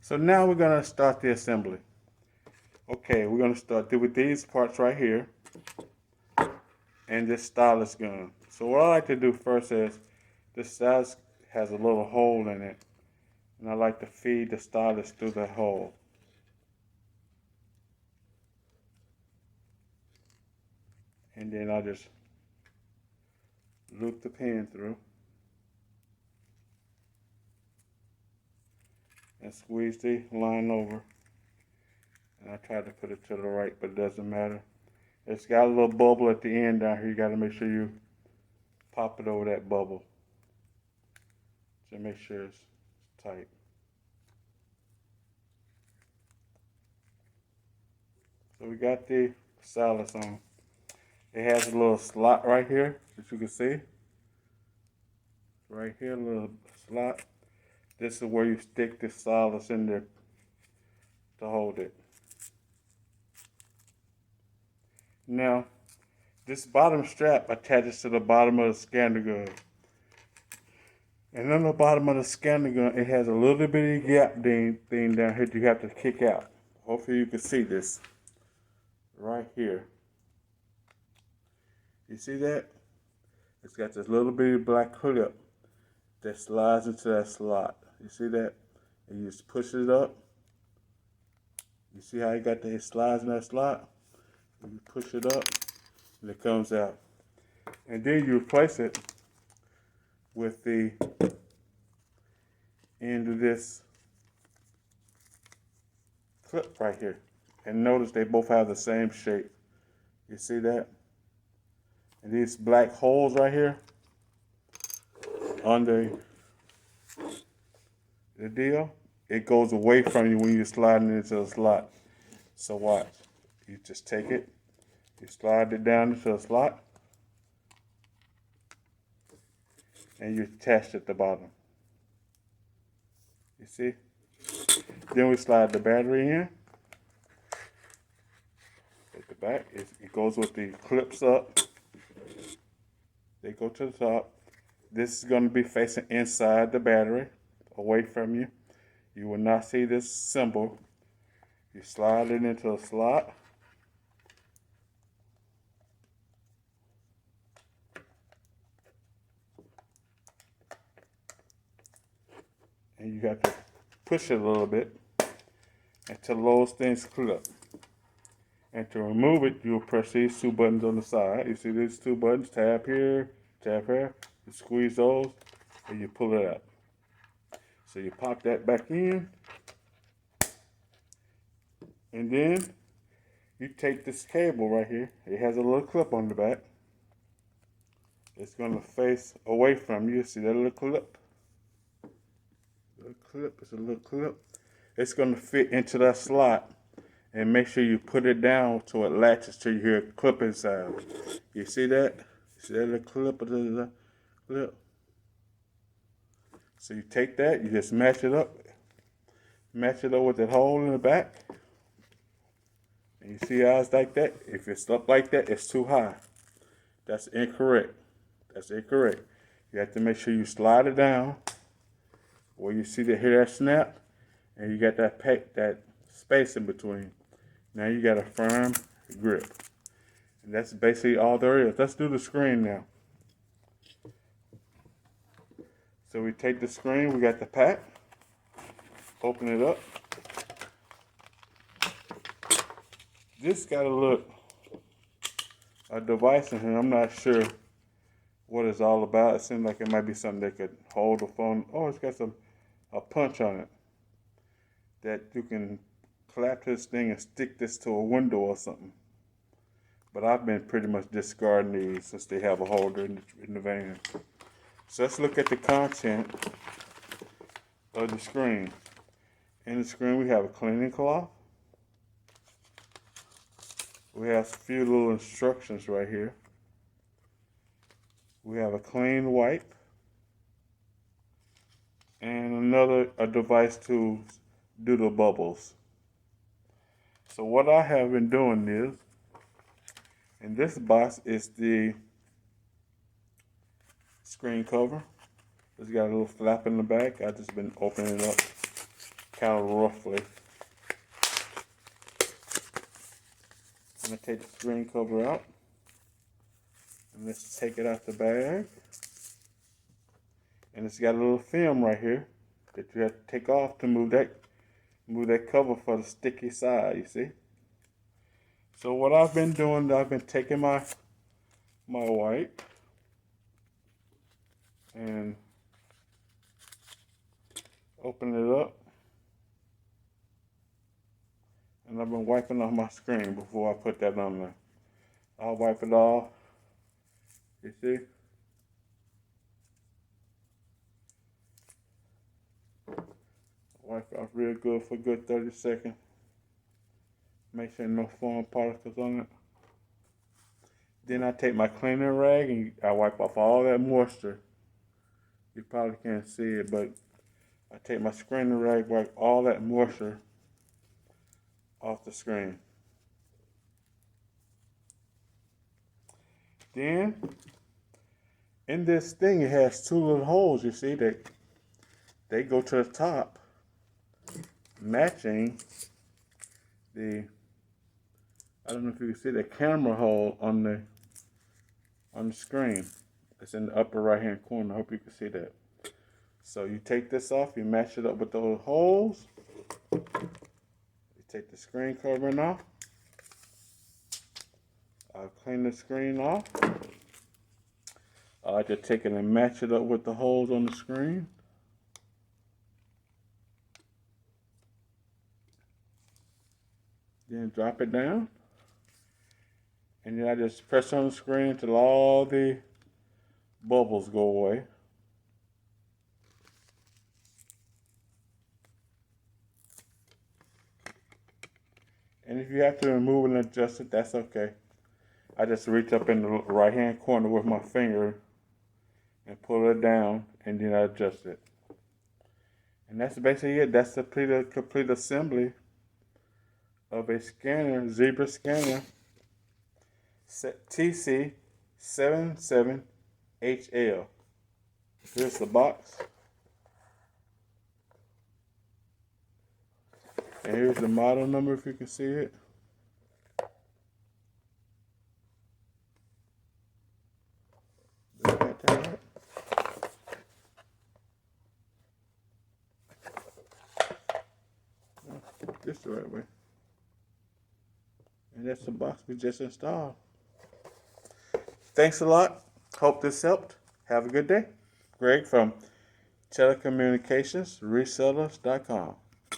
So now we're gonna start the assembly. Okay, we're gonna start with these parts right here and this stylus gun. So what I like to do first is this stylus has a little hole in it, and I like to feed the stylus through the hole. And then I just loop the pin through and squeeze the line over. And I tried to put it to the right, but it doesn't matter. It's got a little bubble at the end down here. You got to make sure you pop it over that bubble to make sure it's tight. So we got the stylus on. It has a little slot right here that you can see. Right here, a little slot. This is where you stick the stylus in there to hold it. Now, this bottom strap attaches to the bottom of the scanner gun. And on the bottom of the scanner gun, it has a little bitty gap thing down here that you have to kick out. Hopefully you can see this. Right here. You see that? It's got this little bitty black clip that slides into that slot. You see that? And you just push it up. You see how you got that slides in that slot? You push it up and it comes out. And then you replace it with the end of this clip right here. And notice they both have the same shape. You see that? And these black holes right here under the deal, it goes away from you when you're sliding into the slot. So watch. You just take it, you slide it down into the slot, and you attach it at the bottom. You see? Then we slide the battery in. At the back, it goes with the clips up. They go to the top. This is going to be facing inside the battery, away from you. You will not see this symbol. You slide it into a slot. And you have to push it a little bit until those things clip. And to remove it, you'll press these two buttons on the side. You see these two buttons, tab here, tab here. You squeeze those and you pull it out. So you pop that back in. And then you take this cable right here. It has a little clip on the back. It's going to face away from you. See that little clip? It's a little clip. It's going to fit into that slot, and make sure you put it down so it latches to your clipping sound. You see that? See that little clip of the clip? So you take that, you just match it up with that hole in the back. And you see how it's like that? If it's up like that, it's too high. That's incorrect. That's incorrect. You have to make sure you slide it down where you see that snap, and you got that space in between. Now you got a firm grip. And that's basically all there is. Let's do the screen now. So we take the screen, we got the pack, open it up. This got a device in here. I'm not sure what it's all about. It seems like it might be something that could hold the phone. Oh, it's got a punch on it that you can clap this thing and stick this to a window or something. But I've been pretty much discarding these since they have a holder in the van. So let's look at the content of the screen. In the screen we have a cleaning cloth. We have a few little instructions right here. We have a clean wipe. And a device to do the bubbles. So what I have been doing is, in this box is the screen cover. It's got a little flap in the back. I've just been opening it up kind of roughly. I'm going to take the screen cover out. And let's take it out the bag. And it's got a little film right here that you have to take off to move that cover for the sticky side, you see. So what I've been doing, I've been taking my wipe and open it up. And I've been wiping off my screen before I put that on there. I'll wipe it off. You see? Wipe it off real good for a good 30 seconds. Make sure no foreign particles on it. Then I take my cleaning rag and I wipe off all that moisture. You probably can't see it, but I take my cleaning rag, wipe all that moisture off the screen. Then, in this thing, it has two little holes, you see, that they go to the top, matching the, I don't know if you can see the camera hole on the screen. It's in the upper right hand corner. I hope you can see that. So you take this off, you match it up with those holes. You take the screen covering off. I'll clean the screen off. I like to take it and match it up with the holes on the screen. Then drop it down. And then I just press on the screen until all the bubbles go away. And if you have to remove and adjust it, that's okay. I just reach up in the right hand corner with my finger and pull it down, and then I adjust it. And that's basically it. That's the complete assembly of a scanner, Zebra scanner TC77HL. Here's the box. And here's the model number if you can see it. This the right way. And that's the box we just installed. Thanks a lot. Hope this helped. Have a good day. Greg from telecommunicationsresellers.com.